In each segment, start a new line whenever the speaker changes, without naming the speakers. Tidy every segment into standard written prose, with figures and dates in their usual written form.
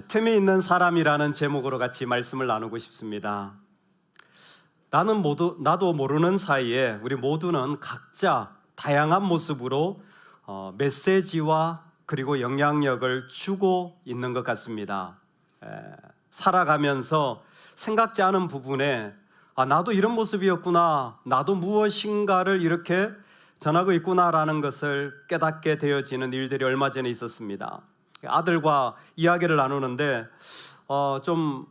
틈이 있는 사람이라는 제목으로 같이 말씀을 나누고 싶습니다. 나도 모르는 사이에 우리 모두는 각자 다양한 모습으로 메시지와 그리고 영향력을 주고 있는 것 같습니다. 살아가면서 생각지 않은 부분에 나도 이런 모습이었구나, 나도 무엇인가를 이렇게 전하고 있구나라는 것을 깨닫게 되어지는 일들이 얼마 전에 있었습니다. 아들과 이야기를 나누는데 좀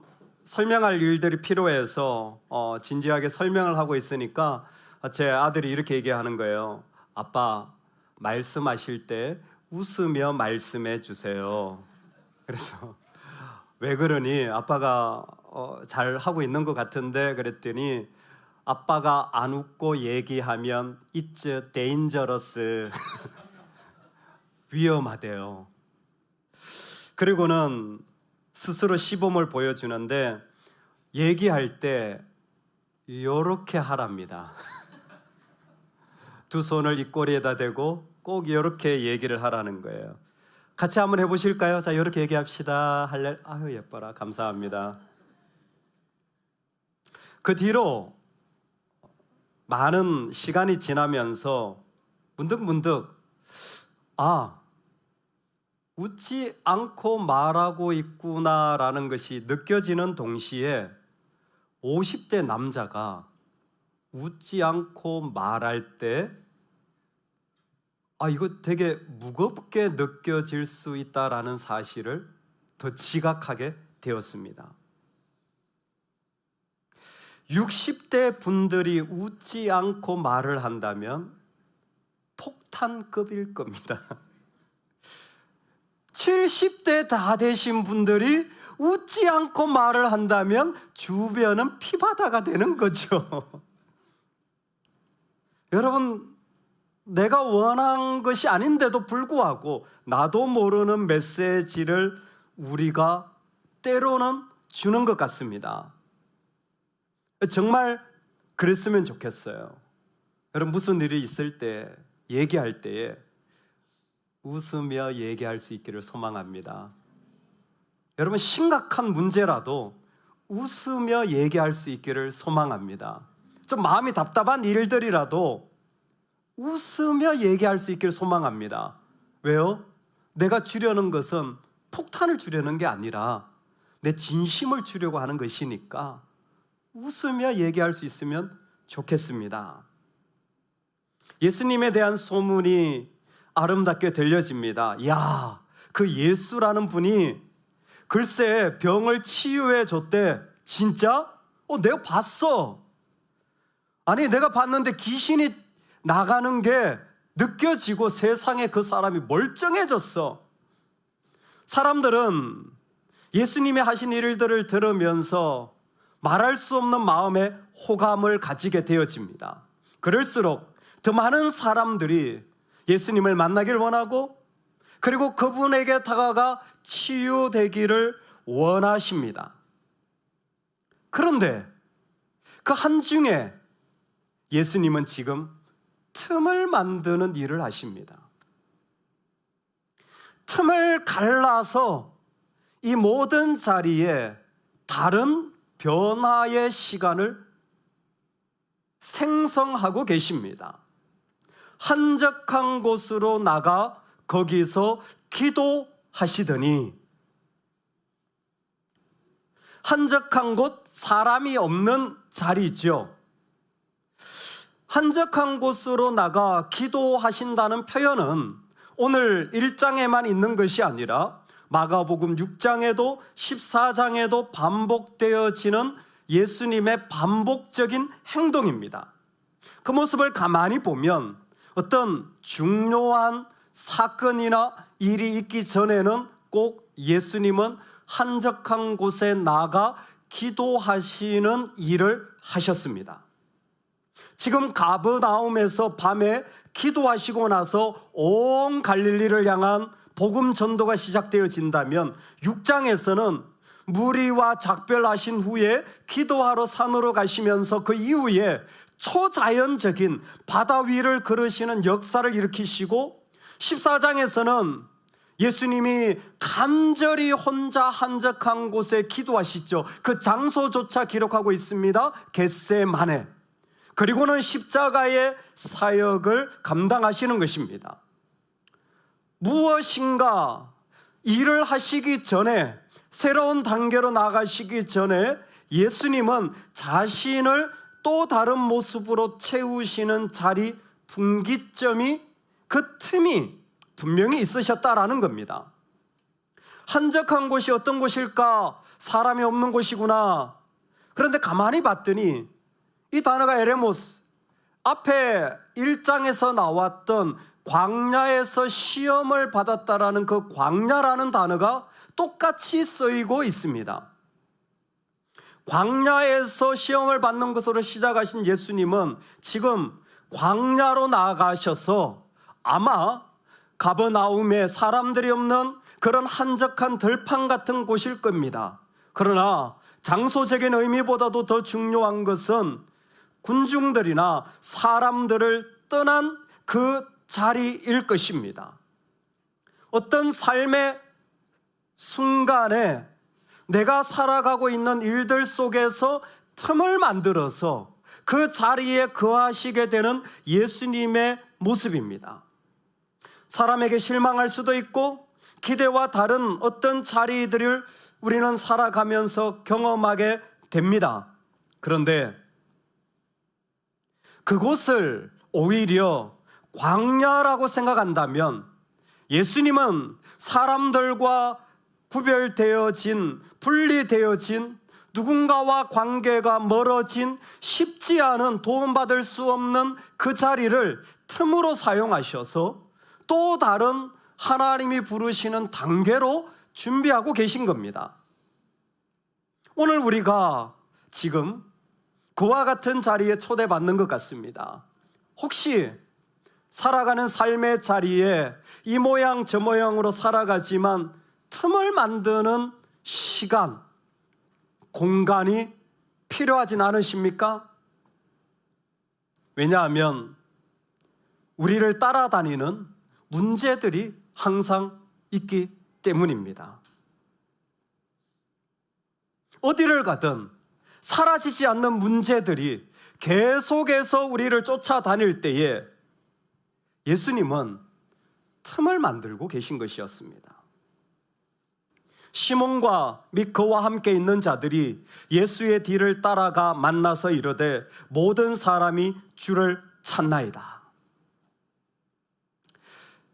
설명할 일들이 필요해서 진지하게 설명을 하고 있으니까 제 아들이 이렇게 얘기하는 거예요. 아빠, 말씀하실 때 웃으며 말씀해 주세요. 그래서 왜 그러니? 아빠가 잘 하고 있는 것 같은데 그랬더니 아빠가 안 웃고 얘기하면 it's dangerous 위험하대요. 그리고는 스스로 시범을 보여주는데 얘기할 때 이렇게 하랍니다. 두 손을 입꼬리에다 대고 꼭 이렇게 얘기를 하라는 거예요. 같이 한번 해보실까요? 자, 이렇게 얘기합시다. 아유 예뻐라, 감사합니다. 그 뒤로 많은 시간이 지나면서 문득 웃지 않고 말하고 있구나라는 것이 느껴지는 동시에 50대 남자가 웃지 않고 말할 때 이거 되게 무겁게 느껴질 수 있다라는 사실을 더 지각하게 되었습니다. 60대 분들이 웃지 않고 말을 한다면 폭탄급일 겁니다. 70대 다 되신 분들이 웃지 않고 말을 한다면 주변은 피바다가 되는 거죠. 여러분, 내가 원한 것이 아닌데도 불구하고 나도 모르는 메시지를 우리가 때로는 주는 것 같습니다. 정말 그랬으면 좋겠어요. 여러분, 무슨 일이 있을 때, 얘기할 때에 웃으며 얘기할 수 있기를 소망합니다. 여러분, 심각한 문제라도 웃으며 얘기할 수 있기를 소망합니다. 좀 마음이 답답한 일들이라도 웃으며 얘기할 수 있기를 소망합니다. 왜요? 내가 주려는 것은 폭탄을 주려는 게 아니라 내 진심을 주려고 하는 것이니까 웃으며 얘기할 수 있으면 좋겠습니다. 예수님에 대한 소문이 아름답게 들려집니다. 야, 그 예수라는 분이 글쎄 병을 치유해 줬대. 진짜? 내가 봤어. 아니, 내가 봤는데 귀신이 나가는 게 느껴지고 세상에 그 사람이 멀쩡해졌어. 사람들은 예수님이 하신 일들을 들으면서 말할 수 없는 마음에 호감을 가지게 되어집니다. 그럴수록 더 많은 사람들이 예수님을 만나길 원하고 그리고 그분에게 다가가 치유되기를 원하십니다. 그런데 그 한중에 예수님은 지금 틈을 만드는 일을 하십니다. 틈을 갈라서 이 모든 자리에 다른 변화의 시간을 생성하고 계십니다. 한적한 곳으로 나가 거기서 기도하시더니, 한적한 곳, 사람이 없는 자리죠. 한적한 곳으로 나가 기도하신다는 표현은 오늘 1장에만 있는 것이 아니라 마가복음 6장에도 14장에도 반복되어지는 예수님의 반복적인 행동입니다. 그 모습을 가만히 보면 어떤 중요한 사건이나 일이 있기 전에는 꼭 예수님은 한적한 곳에 나가 기도하시는 일을 하셨습니다. 지금 가버나움에서 밤에 기도하시고 나서 온 갈릴리를 향한 복음 전도가 시작되어진다면 6장에서는 무리와 작별하신 후에 기도하러 산으로 가시면서 그 이후에 초자연적인 바다 위를 걸으시는 역사를 일으키시고 14장에서는 예수님이 간절히 혼자 한적한 곳에 기도하시죠. 그 장소조차 기록하고 있습니다. 겟세마네. 그리고는 십자가의 사역을 감당하시는 것입니다. 무엇인가 일을 하시기 전에, 새로운 단계로 나가시기 전에 예수님은 자신을 또 다른 모습으로 채우시는 자리, 분기점이, 그 틈이 분명히 있으셨다라는 겁니다. 한적한 곳이 어떤 곳일까? 사람이 없는 곳이구나. 그런데 가만히 봤더니 이 단어가 에레모스, 앞에 1장에서 나왔던 광야에서 시험을 받았다라는 그 광야라는 단어가 똑같이 쓰이고 있습니다. 광야에서 시험을 받는 것으로 시작하신 예수님은 지금 광야로 나아가셔서 아마 가버나움에 사람들이 없는 그런 한적한 들판 같은 곳일 겁니다. 그러나 장소적인 의미보다도 더 중요한 것은 군중들이나 사람들을 떠난 그 자리일 것입니다. 어떤 삶의 순간에 내가 살아가고 있는 일들 속에서 틈을 만들어서 그 자리에 거하시게 되는 예수님의 모습입니다. 사람에게 실망할 수도 있고 기대와 다른 어떤 자리들을 우리는 살아가면서 경험하게 됩니다. 그런데 그곳을 오히려 광야라고 생각한다면 예수님은 사람들과 구별되어진, 분리되어진, 누군가와 관계가 멀어진, 쉽지 않은, 도움받을 수 없는 그 자리를 틈으로 사용하셔서 또 다른 하나님이 부르시는 단계로 준비하고 계신 겁니다. 오늘 우리가 지금 그와 같은 자리에 초대받는 것 같습니다. 혹시 살아가는 삶의 자리에 이 모양 저 모양으로 살아가지만 틈을 만드는 시간, 공간이 필요하진 않으십니까? 왜냐하면 우리를 따라다니는 문제들이 항상 있기 때문입니다. 어디를 가든 사라지지 않는 문제들이 계속해서 우리를 쫓아다닐 때에 예수님은 틈을 만들고 계신 것이었습니다. 시몬과 및 그와 함께 있는 자들이 예수의 뒤를 따라가 만나서 이르되 모든 사람이 주를 찾나이다.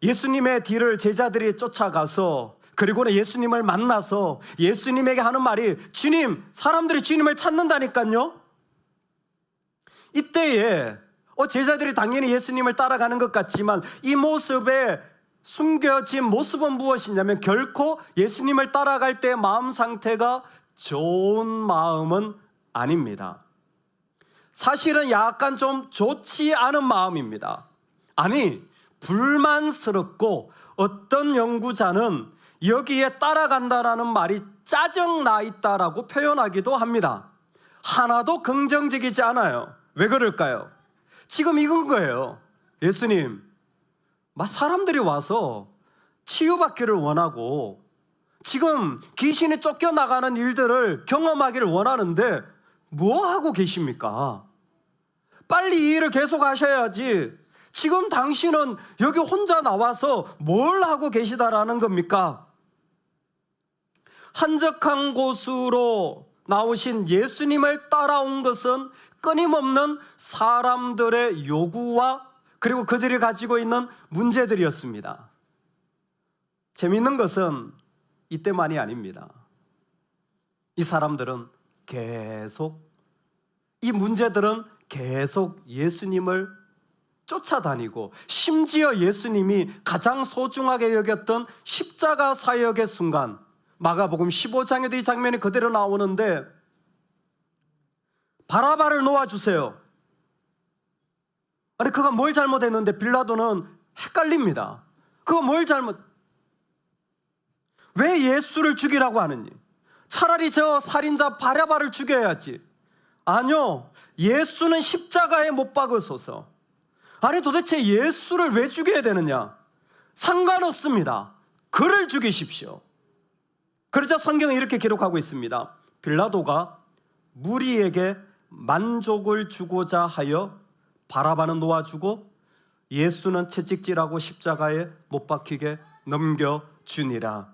예수님의 뒤를 제자들이 쫓아가서 그리고는 예수님을 만나서 예수님에게 하는 말이 주님, 사람들이 주님을 찾는다니까요. 이때에 제자들이 당연히 예수님을 따라가는 것 같지만 이 모습에 숨겨진 모습은 무엇이냐면 결코 예수님을 따라갈 때의 마음 상태가 좋은 마음은 아닙니다. 사실은 약간 좀 좋지 않은 마음입니다. 아니, 불만스럽고 어떤 연구자는 여기에 따라간다라는 말이 짜증나 있다라고 표현하기도 합니다. 하나도 긍정적이지 않아요. 왜 그럴까요? 지금 이건 거예요. 예수님, 사람들이 와서 치유받기를 원하고 지금 귀신이 쫓겨나가는 일들을 경험하기를 원하는데 뭐 하고 계십니까? 빨리 이 일을 계속 하셔야지. 지금 당신은 여기 혼자 나와서 뭘 하고 계시다라는 겁니까? 한적한 곳으로 나오신 예수님을 따라온 것은 끊임없는 사람들의 요구와 그리고 그들이 가지고 있는 문제들이었습니다. 재미있는 것은 이때만이 아닙니다. 이 사람들은 이 문제들은 계속 예수님을 쫓아다니고 심지어 예수님이 가장 소중하게 여겼던 십자가 사역의 순간, 마가복음 15장에도 이 장면이 그대로 나오는데 바라바를 놓아주세요. 아니 그가 뭘 잘못했는데 빌라도는 헷갈립니다. 그가 뭘 왜 예수를 죽이라고 하느니? 차라리 저 살인자 바라바를 죽여야지. 아니요, 예수는 십자가에 못 박으소서. 아니 도대체 예수를 왜 죽여야 되느냐? 상관없습니다. 그를 죽이십시오. 그러자 성경은 이렇게 기록하고 있습니다. 빌라도가 무리에게 만족을 주고자 하여 바라바는 놓아주고 예수는 채찍질하고 십자가에 못 박히게 넘겨주니라.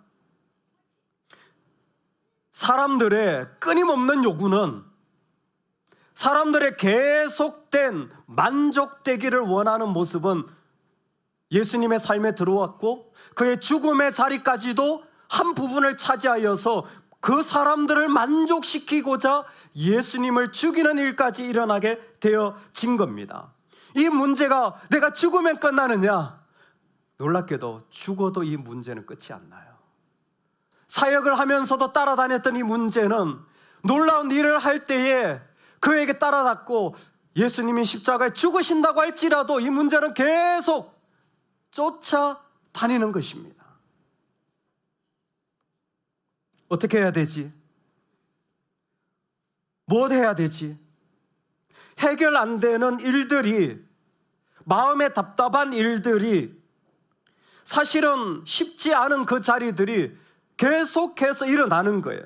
사람들의 끊임없는 요구는, 사람들의 계속된 만족되기를 원하는 모습은 예수님의 삶에 들어왔고 그의 죽음의 자리까지도 한 부분을 차지하여서 그 사람들을 만족시키고자 예수님을 죽이는 일까지 일어나게 되어진 겁니다. 이 문제가 내가 죽으면 끝나느냐? 놀랍게도 죽어도 이 문제는 끝이 안 나요. 사역을 하면서도 따라다녔던 이 문제는 놀라운 일을 할 때에 그에게 따라갔고 예수님이 십자가에 죽으신다고 할지라도 이 문제는 계속 쫓아다니는 것입니다. 어떻게 해야 되지? 뭘 해야 되지? 해결 안 되는 일들이, 마음에 답답한 일들이, 사실은 쉽지 않은 그 자리들이 계속해서 일어나는 거예요.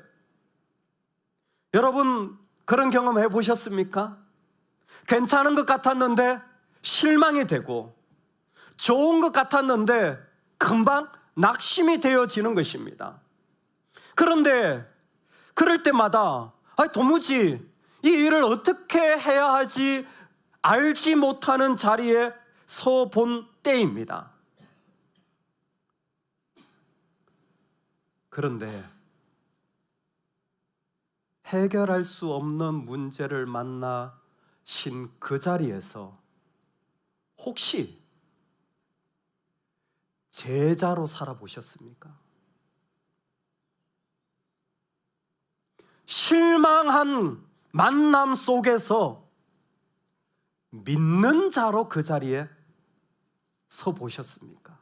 여러분 그런 경험 해보셨습니까? 괜찮은 것 같았는데 실망이 되고 좋은 것 같았는데 금방 낙심이 되어지는 것입니다. 그런데 그럴 때마다 도무지 이 일을 어떻게 해야 할지 알지 못하는 자리에 서본 때입니다. 그런데 해결할 수 없는 문제를 만나신 그 자리에서 혹시 제자로 살아보셨습니까? 실망한 만남 속에서 믿는 자로 그 자리에 서 보셨습니까?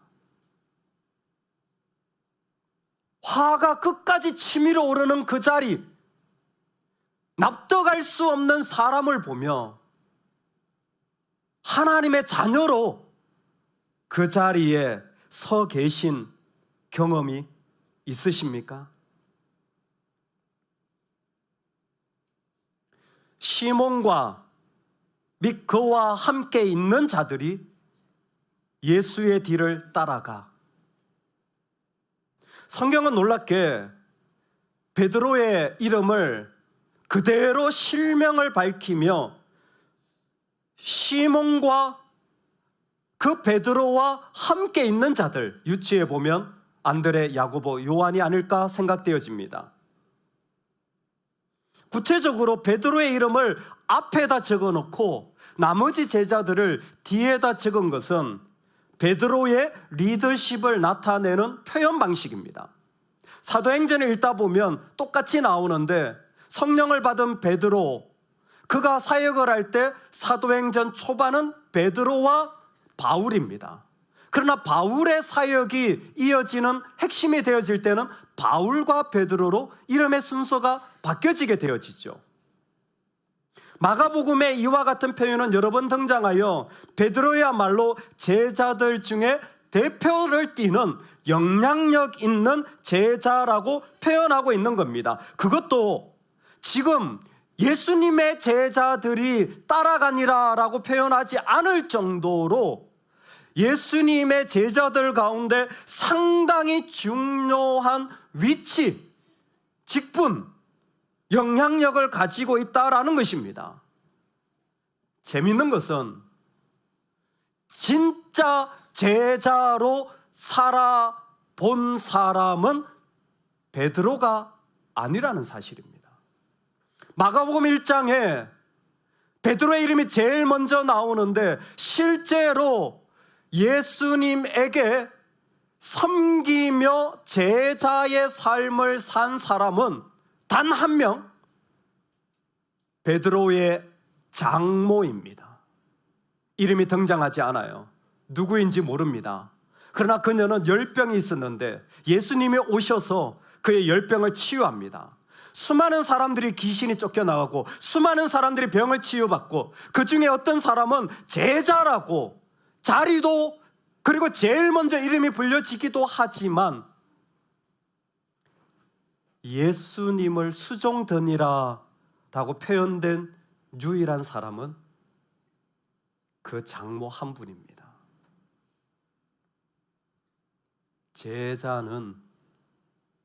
화가 끝까지 치밀어 오르는 그 자리, 납득할 수 없는 사람을 보며 하나님의 자녀로 그 자리에 서 계신 경험이 있으십니까? 시몬과 및 그와 함께 있는 자들이 예수의 뒤를 따라가. 성경은 놀랍게 베드로의 이름을 그대로 실명을 밝히며 시몬과 그 베드로와 함께 있는 자들, 유치해 보면 안드레, 야고보, 요한이 아닐까 생각되어집니다. 구체적으로 베드로의 이름을 앞에다 적어놓고 나머지 제자들을 뒤에다 적은 것은 베드로의 리더십을 나타내는 표현 방식입니다. 사도행전을 읽다 보면 똑같이 나오는데 성령을 받은 베드로, 그가 사역을 할 때 사도행전 초반은 베드로와 바울입니다. 그러나 바울의 사역이 이어지는 핵심이 되어질 때는 바울과 베드로로 이름의 순서가 바뀌어지게 되어지죠. 마가복음에 이와 같은 표현은 여러 번 등장하여 베드로야말로 제자들 중에 대표를 띠는 영향력 있는 제자라고 표현하고 있는 겁니다. 그것도 지금 예수님의 제자들이 따라가니라라고 표현하지 않을 정도로 예수님의 제자들 가운데 상당히 중요한 위치, 직분, 영향력을 가지고 있다라는 것입니다. 재밌는 것은 진짜 제자로 살아본 사람은 베드로가 아니라는 사실입니다. 마가복음 1장에 베드로의 이름이 제일 먼저 나오는데 실제로 예수님에게 섬기며 제자의 삶을 산 사람은 단 한 명, 베드로의 장모입니다. 이름이 등장하지 않아요. 누구인지 모릅니다. 그러나 그녀는 열병이 있었는데 예수님이 오셔서 그의 열병을 치유합니다. 수많은 사람들이 귀신이 쫓겨나가고 수많은 사람들이 병을 치유받고 그 중에 어떤 사람은 제자라고 자리도, 그리고 제일 먼저 이름이 불려지기도 하지만 예수님을 수종드니라 라고 표현된 유일한 사람은 그 장모 한 분입니다. 제자는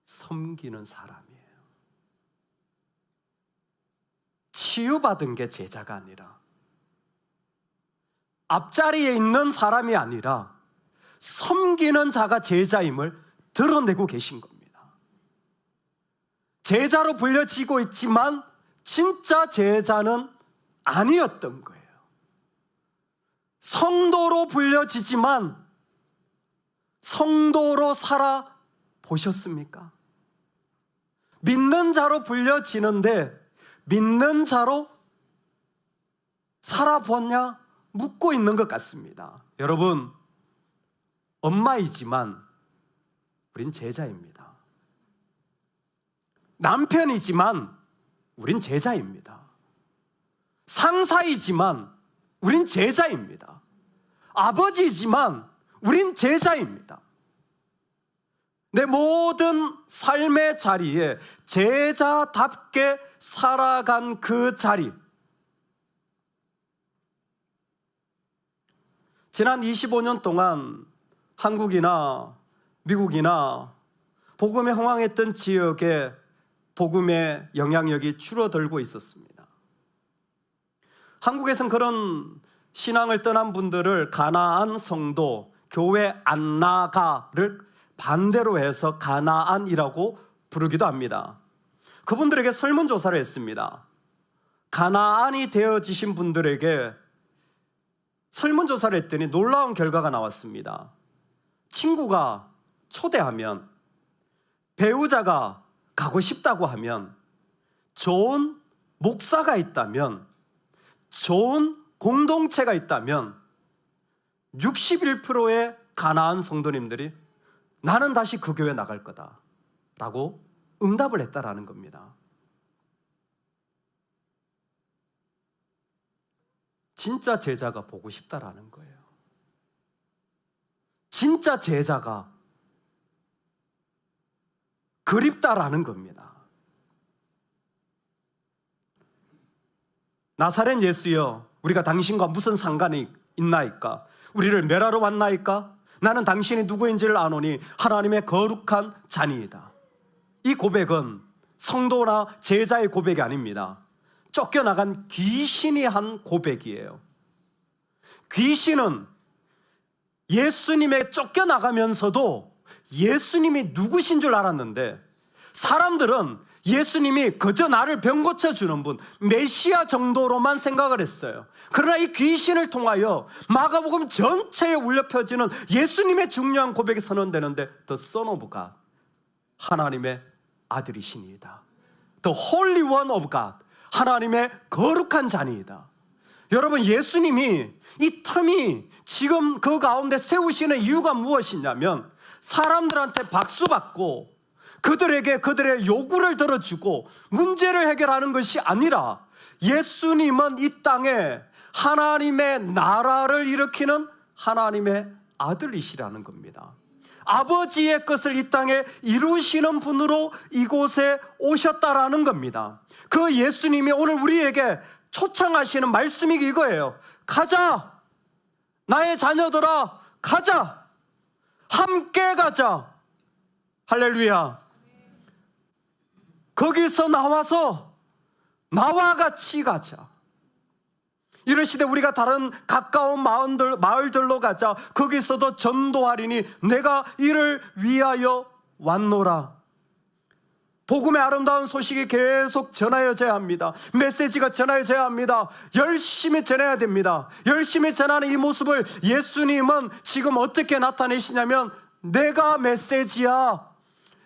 섬기는 사람이에요. 치유받은 게 제자가 아니라, 앞자리에 있는 사람이 아니라 섬기는 자가 제자임을 드러내고 계신 겁니다. 제자로 불려지고 있지만 진짜 제자는 아니었던 거예요. 성도로 불려지지만 성도로 살아보셨습니까? 믿는 자로 불려지는데 믿는 자로 살아보냐 묻고 있는 것 같습니다. 여러분, 엄마이지만 우린 제자입니다. 남편이지만 우린 제자입니다. 상사이지만 우린 제자입니다. 아버지이지만 우린 제자입니다. 내 모든 삶의 자리에 제자답게 살아간 그 자리, 지난 25년 동안 한국이나 미국이나 복음에 흥황했던 지역에 복음의 영향력이 줄어들고 있었습니다. 한국에서는 그런 신앙을 떠난 분들을 가나안 성도, 교회 안 나가를 반대로 해서 가나안이라고 부르기도 합니다. 그분들에게 설문조사를 했습니다. 가나안이 되어지신 분들에게 설문조사를 했더니 놀라운 결과가 나왔습니다. 친구가 초대하면, 배우자가 가고 싶다고 하면, 좋은 목사가 있다면, 좋은 공동체가 있다면 61%의 가나안 성도님들이 나는 다시 그 교회 나갈 거다 라고 응답을 했다라는 겁니다. 진짜 제자가 보고 싶다라는 거예요. 진짜 제자가 그립다라는 겁니다. 나사렛 예수여, 우리가 당신과 무슨 상관이 있나이까? 우리를 멸하러 왔나이까? 나는 당신이 누구인지를 아노니 하나님의 거룩한 자니이다. 이 고백은 성도나 제자의 고백이 아닙니다. 쫓겨나간 귀신이 한 고백이에요. 귀신은 예수님에 쫓겨나가면서도 예수님이 누구신 줄 알았는데, 사람들은 예수님이 그저 나를 병 고쳐주는 분, 메시아 정도로만 생각을 했어요. 그러나 이 귀신을 통하여 마가복음 전체에 울려 펴지는 예수님의 중요한 고백이 선언되는데, The Son of God, 하나님의 아들이시니이다. The Holy One of God, 하나님의 거룩한 자니이다. 여러분, 예수님이 이 틈이 지금 그 가운데 세우시는 이유가 무엇이냐면, 사람들한테 박수받고 그들에게 그들의 요구를 들어주고 문제를 해결하는 것이 아니라, 예수님은 이 땅에 하나님의 나라를 일으키는 하나님의 아들이시라는 겁니다. 아버지의 것을 이 땅에 이루시는 분으로 이곳에 오셨다라는 겁니다. 그 예수님이 오늘 우리에게 초청하시는 말씀이 이거예요. 가자, 나의 자녀들아, 가자, 함께 가자. 할렐루야. 거기서 나와서 나와 같이 가자. 이러시되 우리가 다른 가까운 마을들로 가자. 거기서도 전도하리니 내가 이를 위하여 왔노라. 복음의 아름다운 소식이 계속 전하여져야 합니다. 메시지가 전하여져야 합니다. 열심히 전해야 됩니다. 열심히 전하는 이 모습을 예수님은 지금 어떻게 나타내시냐면, 내가 메시지야.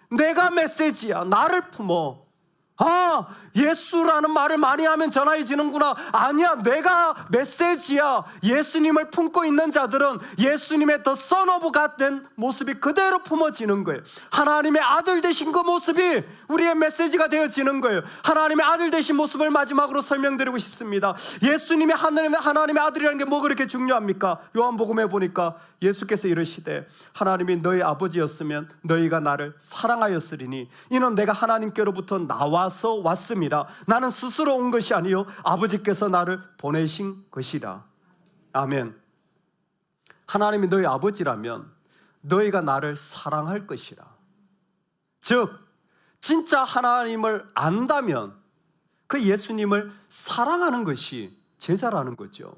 내가 메시지야. 나를 품어. 예수라는 말을 많이 하면 전화해지는구나. 아니야, 내가 메시지야. 예수님을 품고 있는 자들은 예수님의 더 Son of God 된 모습이 그대로 품어지는 거예요. 하나님의 아들 되신 그 모습이 우리의 메시지가 되어지는 거예요. 하나님의 아들 되신 모습을 마지막으로 설명드리고 싶습니다. 예수님이 하나님의 아들이라는 게 뭐 그렇게 중요합니까? 요한복음에 보니까 예수께서 이르시되 하나님이 너희 아버지였으면 너희가 나를 사랑하였으리니 이는 내가 하나님께로부터 나와서 왔습니다. 나는 스스로 온 것이 아니요 아버지께서 나를 보내신 것이라. 아멘. 하나님이 너희 아버지라면 너희가 나를 사랑할 것이라. 즉 진짜 하나님을 안다면 그 예수님을 사랑하는 것이 제자라는 거죠.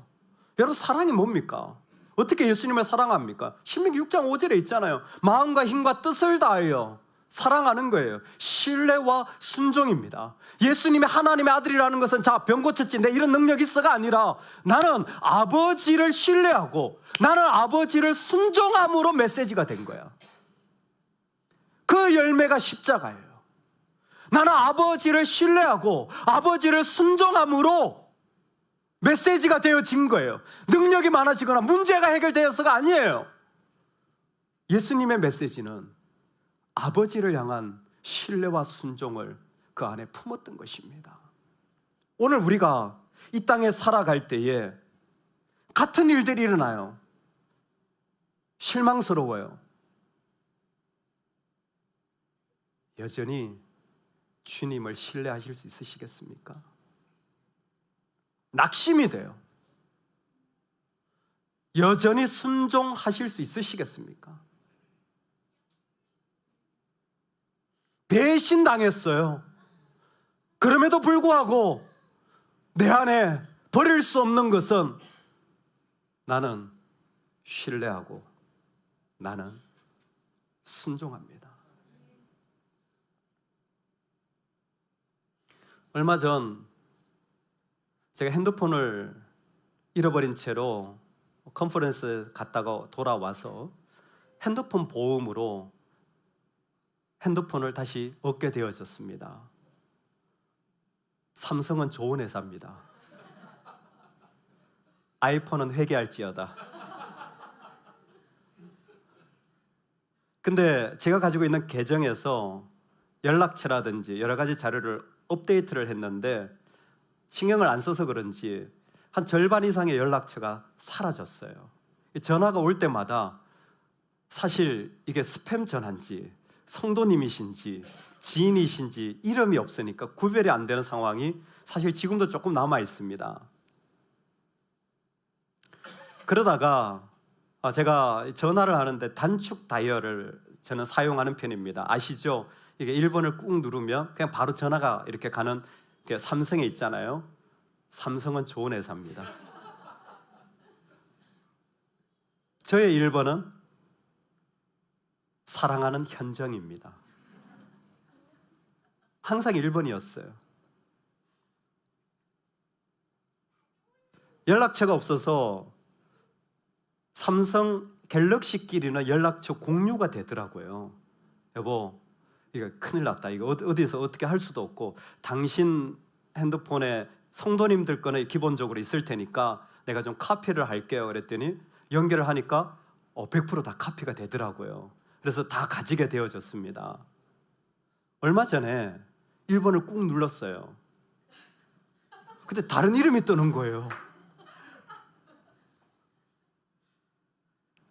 여러분, 사랑이 뭡니까? 어떻게 예수님을 사랑합니까? 신명기 6장 5절에 있잖아요. 마음과 힘과 뜻을 다하여 사랑하는 거예요. 신뢰와 순종입니다. 예수님이 하나님의 아들이라는 것은 병 고쳤지 내 이런 능력이 있어가 아니라 나는 아버지를 신뢰하고 나는 아버지를 순종함으로 메시지가 된 거야. 그 열매가 십자가예요. 나는 아버지를 신뢰하고 아버지를 순종함으로 메시지가 되어진 거예요. 능력이 많아지거나 문제가 해결되어서가 아니에요. 예수님의 메시지는 아버지를 향한 신뢰와 순종을 그 안에 품었던 것입니다. 오늘 우리가 이 땅에 살아갈 때에 같은 일들이 일어나요. 실망스러워요. 여전히 주님을 신뢰하실 수 있으시겠습니까? 낙심이 돼요. 여전히 순종하실 수 있으시겠습니까? 배신당했어요. 그럼에도 불구하고 내 안에 버릴 수 없는 것은 나는 신뢰하고 나는 순종합니다. 얼마 전 제가 핸드폰을 잃어버린 채로 컨퍼런스 갔다가 돌아와서 핸드폰 보험으로 핸드폰을 다시 얻게 되어졌습니다. 삼성은 좋은 회사입니다. 아이폰은 회개할지어다. 근데 제가 가지고 있는 계정에서 연락처라든지 여러 가지 자료를 업데이트를 했는데 신경을 안 써서 그런지 한 절반 이상의 연락처가 사라졌어요. 전화가 올 때마다 사실 이게 스팸 전화인지 성도님이신지 지인이신지 이름이 없으니까 구별이 안 되는 상황이 사실 지금도 조금 남아 있습니다. 그러다가 제가 전화를 하는데 단축 다이얼을 저는 사용하는 편입니다. 아시죠? 이게 1번을 꾹 누르면 그냥 바로 전화가 이렇게 가는 게 삼성에 있잖아요. 삼성은 좋은 회사입니다. 저의 1번은 사랑하는 현정입니다. 항상 1번이었어요. 연락처가 없어서 삼성 갤럭시끼리는 연락처 공유가 되더라고요. 여보, 이거 큰일 났다. 이거 어디서 어떻게 할 수도 없고 당신 핸드폰에 성도님들 거는 기본적으로 있을 테니까 내가 좀 카피를 할게요. 그랬더니 연결을 하니까 100% 다 카피가 되더라고요. 그래서 다 가지게 되어졌습니다. 얼마 전에 1번을 꾹 눌렀어요. 근데 다른 이름이 뜨는 거예요.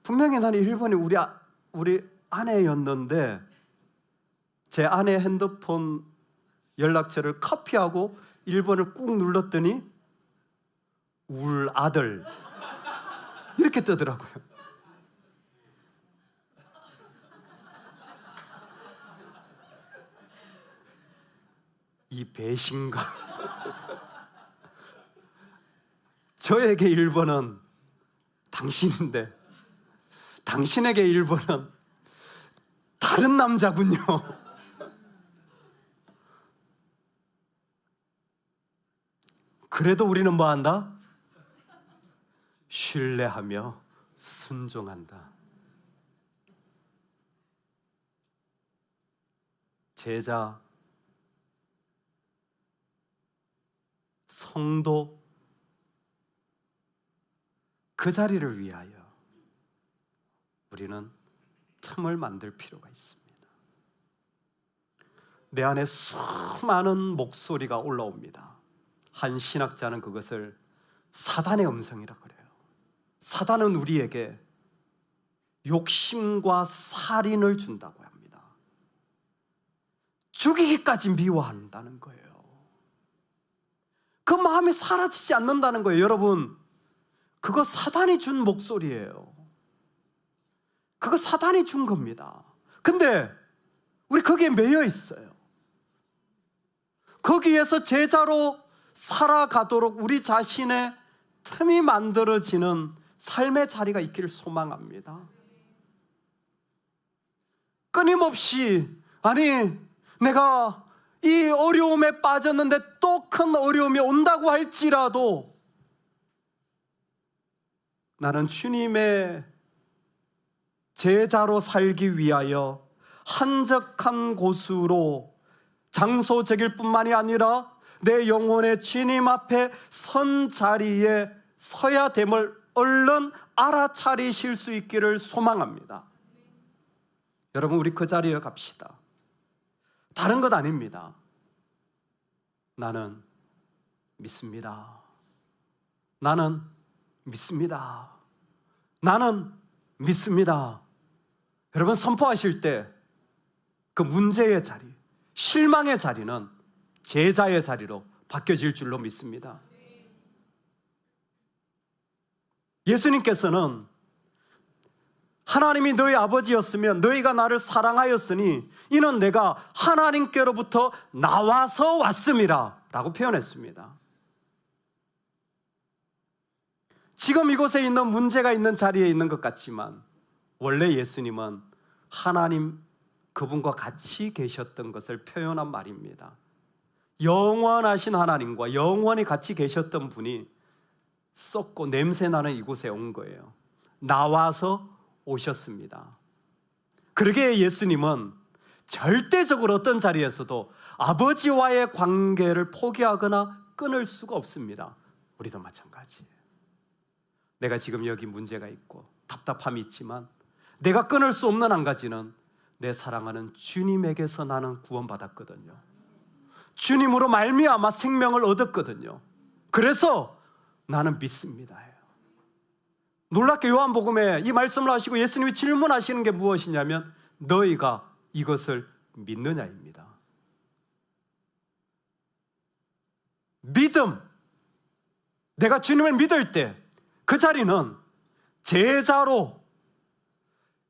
분명히 나는 1번이 우리 아내였는데 제 아내 핸드폰 연락처를 카피하고 1번을 꾹 눌렀더니 울 아들 이렇게 뜨더라고요. 이 배신감. 저에게 1번은 당신인데 당신에게 1번은 다른 남자군요. 그래도 우리는 뭐 한다? 신뢰하며 순종한다. 제자 성도, 그 자리를 위하여 우리는 틈을 만들 필요가 있습니다. 내 안에 수많은 목소리가 올라옵니다. 한 신학자는 그것을 사단의 음성이라고 그래요. 사단은 우리에게 욕심과 살인을 준다고 합니다. 죽이기까지 미워한다는 거예요. 그 마음이 사라지지 않는다는 거예요. 여러분, 그거 사단이 준 목소리예요. 그거 사단이 준 겁니다. 근데 우리 거기에 매여 있어요. 거기에서 제자로 살아가도록 우리 자신의 틈이 만들어지는 삶의 자리가 있기를 소망합니다. 끊임없이, 아니 내가 이 어려움에 빠졌는데 또 큰 어려움이 온다고 할지라도 나는 주님의 제자로 살기 위하여 한적한 곳으로 장소 적일 뿐만이 아니라 내 영혼의 주님 앞에 선 자리에 서야 됨을 얼른 알아차리실 수 있기를 소망합니다. 여러분, 우리 그 자리에 갑시다. 다른 것 아닙니다. 나는 믿습니다. 나는 믿습니다. 나는 믿습니다. 여러분, 선포하실 때 그 문제의 자리, 실망의 자리는 제자의 자리로 바뀌어질 줄로 믿습니다. 예수님께서는 하나님이 너희 아버지였으면 너희가 나를 사랑하였으니 이는 내가 하나님께로부터 나와서 왔음이라 라고 표현했습니다. 지금 이곳에 있는 문제가 있는 자리에 있는 것 같지만 원래 예수님은 하나님 그분과 같이 계셨던 것을 표현한 말입니다. 영원하신 하나님과 영원히 같이 계셨던 분이 썩고 냄새나는 이곳에 온 거예요. 나와서 오셨습니다. 그러기에 예수님은 절대적으로 어떤 자리에서도 아버지와의 관계를 포기하거나 끊을 수가 없습니다. 우리도 마찬가지예요. 내가 지금 여기 문제가 있고 답답함이 있지만 내가 끊을 수 없는 한 가지는 내 사랑하는 주님에게서 나는 구원받았거든요. 주님으로 말미암아 생명을 얻었거든요. 그래서 나는 믿습니다. 놀랍게 요한복음에 이 말씀을 하시고 예수님이 질문하시는 게 무엇이냐면 너희가 이것을 믿느냐입니다. 믿음, 내가 주님을 믿을 때 그 자리는 제자로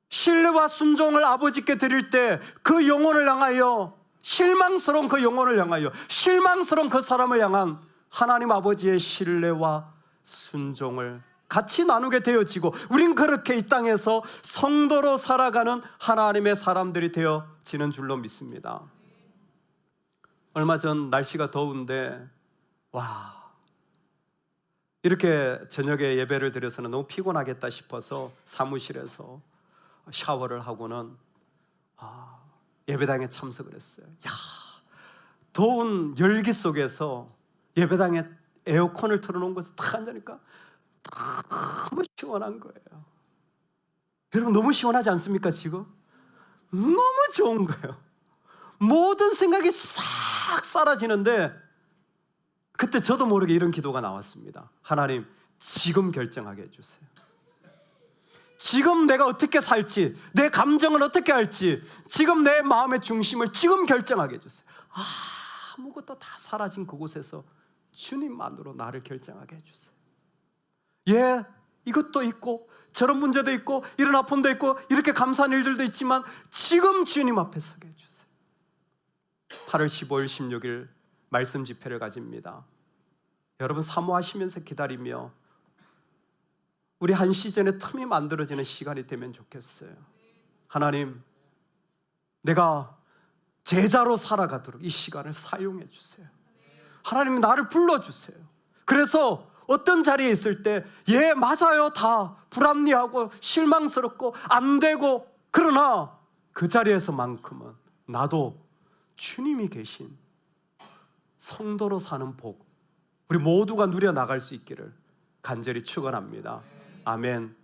신뢰와 순종을 아버지께 드릴 때 그 영혼을 향하여 실망스러운 그 영혼을 향하여 실망스러운 그 사람을 향한 하나님 아버지의 신뢰와 순종을 같이 나누게 되어지고 우린 그렇게 이 땅에서 성도로 살아가는 하나님의 사람들이 되어지는 줄로 믿습니다. 얼마 전 날씨가 더운데 이렇게 저녁에 예배를 드려서는 너무 피곤하겠다 싶어서 사무실에서 샤워를 하고는 예배당에 참석을 했어요. 더운 열기 속에서 예배당에 에어컨을 틀어놓은 곳에 딱 앉으니까 너무 시원한 거예요. 여러분, 너무 시원하지 않습니까? 지금 너무 좋은 거예요. 모든 생각이 싹 사라지는데 그때 저도 모르게 이런 기도가 나왔습니다. 하나님, 지금 결정하게 해주세요. 지금 내가 어떻게 살지, 내 감정을 어떻게 할지, 지금 내 마음의 중심을 지금 결정하게 해주세요. 아무것도 다 사라진 그곳에서 주님만으로 나를 결정하게 해주세요. 이것도 있고 저런 문제도 있고 이런 아픔도 있고 이렇게 감사한 일들도 있지만 지금 주님 앞에 서게 해주세요. 8월 15일, 16일 말씀 집회를 가집니다. 여러분, 사모하시면서 기다리며 우리 한 시즌에 틈이 만들어지는 시간이 되면 좋겠어요. 하나님, 내가 제자로 살아가도록 이 시간을 사용해 주세요. 하나님, 나를 불러주세요. 그래서 어떤 자리에 있을 때 맞아요, 다 불합리하고 실망스럽고 안 되고, 그러나 그 자리에서만큼은 나도 주님이 계신 성도로 사는 복, 우리 모두가 누려 나갈 수 있기를 간절히 축원합니다. 아멘.